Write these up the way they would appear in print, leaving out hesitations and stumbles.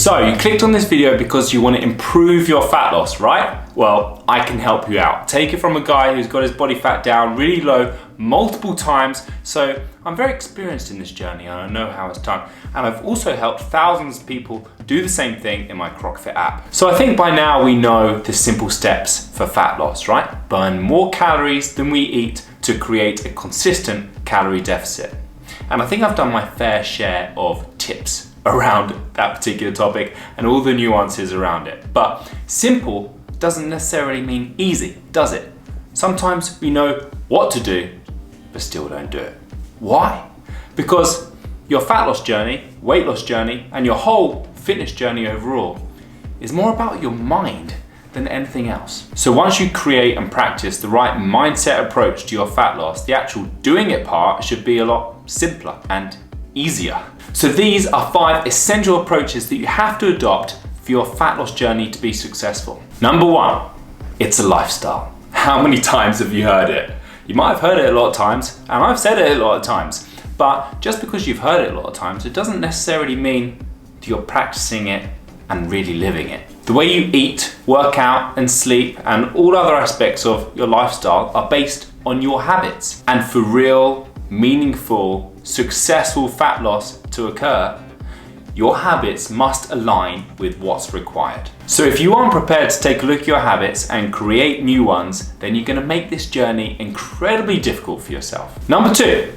So you clicked on this video because you want to improve your fat loss, right? Well, I can help you out. Take it from a guy who's got his body fat down really low multiple times. So I'm very experienced in this journey and I know how it's done. And I've also helped thousands of people do the same thing in my CrockFit app. So I think by now we know the simple steps for fat loss, right? Burn more calories than we eat to create a consistent calorie deficit. And I think I've done my fair share of tips around that particular topic and all the nuances around it. But simple doesn't necessarily mean easy, does it? Sometimes we know what to do, but still don't do it. Why? Because your fat loss journey, weight loss journey, and your whole fitness journey overall is more about your mind than anything else. So once you create and practice the right mindset approach to your fat loss, the actual doing it part should be a lot simpler and easier. So these are 5 essential approaches that you have to adopt for your fat loss journey to be successful. Number 1, it's a lifestyle. How many times have you heard it? You might have heard it a lot of times, and I've said it a lot of times, but just because you've heard it a lot of times, it doesn't necessarily mean that you're practicing it and really living it. The way you eat, work out, and sleep, and all other aspects of your lifestyle are based on your habits. And for real, meaningful, successful fat loss to occur, your habits must align with what's required. So if you aren't prepared to take a look at your habits and create new ones, then you're going to make this journey incredibly difficult for yourself. Number 2,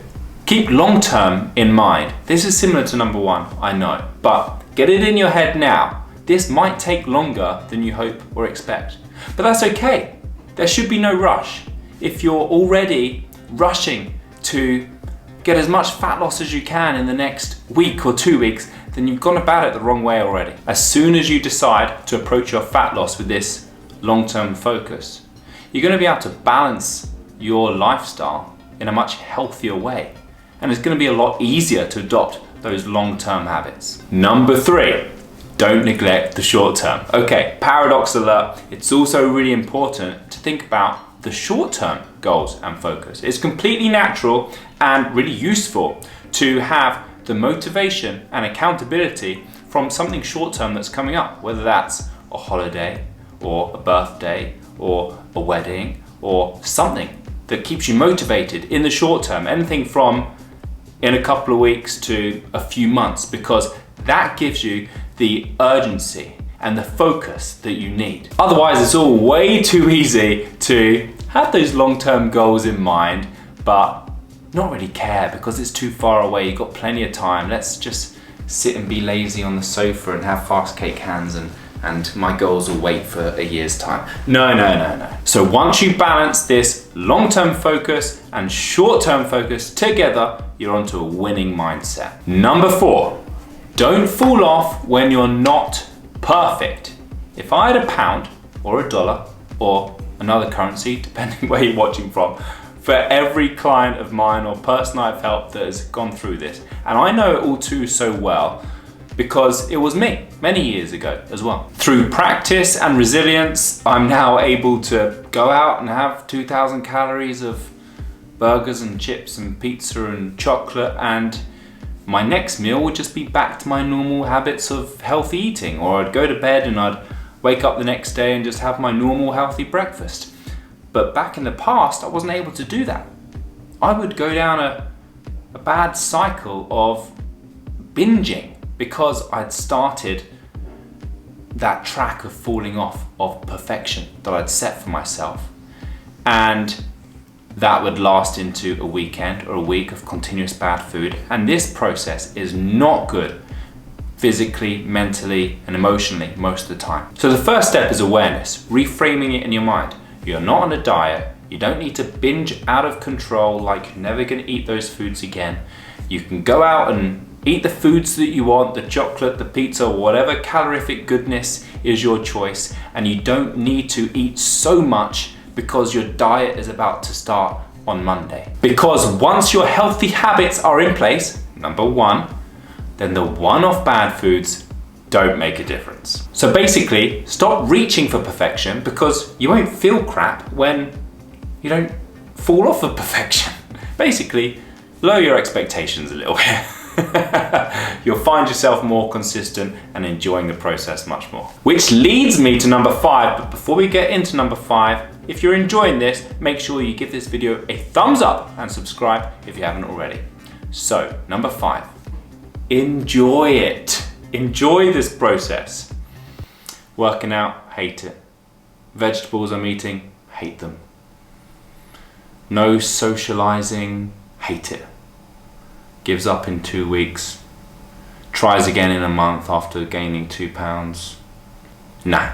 keep long-term in mind. This is similar to number 1, I know, but get it in your head now. This might take longer than you hope or expect, but that's okay. There should be no rush. If you're already rushing to get as much fat loss as you can in the next week or 2 weeks, then you've gone about it the wrong way already. As soon as you decide to approach your fat loss with this long-term focus, you're going to be able to balance your lifestyle in a much healthier way. And it's going to be a lot easier to adopt those long-term habits. Number 3, don't neglect the short term. Okay, paradox alert. It's also really important to think about the short-term goals and focus. It's completely natural and really useful to have the motivation and accountability from something short-term that's coming up, whether that's a holiday or a birthday or a wedding or something that keeps you motivated in the short term, anything from in a couple of weeks to a few months, because that gives you the urgency and the focus that you need. Otherwise, it's all way too easy to have those long-term goals in mind, but not really care because it's too far away. You've got plenty of time. Let's just sit and be lazy on the sofa and have fast cake hands and my goals will wait for a year's time. No. So once you balance this long-term focus and short-term focus together, you're onto a winning mindset. Number 4, don't fall off when you're not perfect. If I had £1 or $1 or another currency, depending where you're watching from, for every client of mine or person I've helped that has gone through this, and I know it all too so well because it was me many years ago as well. Through practice and resilience, I'm now able to go out and have 2,000 calories of burgers and chips and pizza and chocolate, and my next meal would just be back to my normal habits of healthy eating, or I'd go to bed and I'd wake up the next day and just have my normal healthy breakfast. But back in the past, I wasn't able to do that. I would go down a bad cycle of binging because I'd started that track of falling off of perfection that I'd set for myself. And that would last into a weekend or a week of continuous bad food. And this process is not good physically, mentally, and emotionally most of the time. So the first step is awareness, reframing it in your mind. You're not on a diet. You don't need to binge out of control like you're never gonna eat those foods again. You can go out and eat the foods that you want, the chocolate, the pizza, whatever calorific goodness is your choice, and you don't need to eat so much because your diet is about to start on Monday. Because once your healthy habits are in place, number 1, then the one-off bad foods don't make a difference. So basically, stop reaching for perfection because you won't feel crap when you don't fall off of perfection. Basically, lower your expectations a little bit. you'll find yourself more consistent and enjoying the process much more. Which leads me to number 5, but before we get into number 5, if you're enjoying this, make sure you give this video a thumbs up and subscribe if you haven't already. So, number 5, enjoy it. Enjoy this process. Working out, hate it. Vegetables I'm eating, hate them. No socializing, hate it. Gives up in 2 weeks. Tries again in a month after gaining 2 pounds. Nah,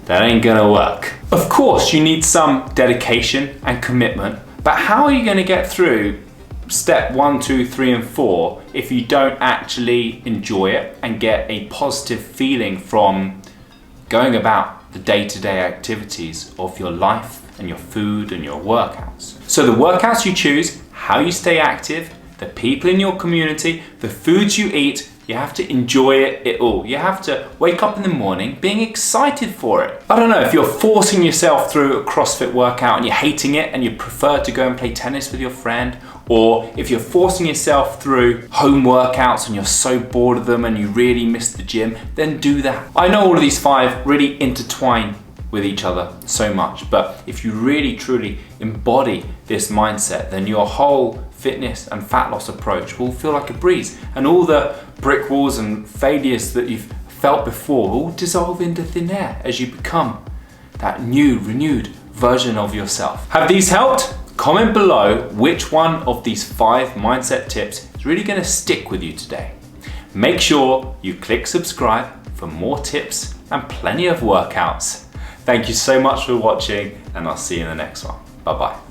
that ain't gonna work. Of course, you need some dedication and commitment, but how are you gonna get through step 1, 2, 3, and 4 if you don't actually enjoy it and get a positive feeling from going about the day-to-day activities of your life and your food and your workouts? So the workouts you choose, how you stay active, the people in your community, the foods you eat, you have to enjoy it all. You have to wake up in the morning being excited for it. I don't know, if you're forcing yourself through a CrossFit workout and you're hating it and you prefer to go and play tennis with your friend, or if you're forcing yourself through home workouts and you're so bored of them and you really miss the gym, then do that. I know all of these 5 really intertwine with each other so much, but if you really truly embody this mindset, then your whole fitness and fat loss approach will feel like a breeze, and all the brick walls and failures that you've felt before will dissolve into thin air as you become that new, renewed version of yourself. Have these helped? Comment below which one of these 5 mindset tips is really going to stick with you today. Make sure you click subscribe for more tips and plenty of workouts. Thank you so much for watching, and I'll see you in the next one. Bye bye.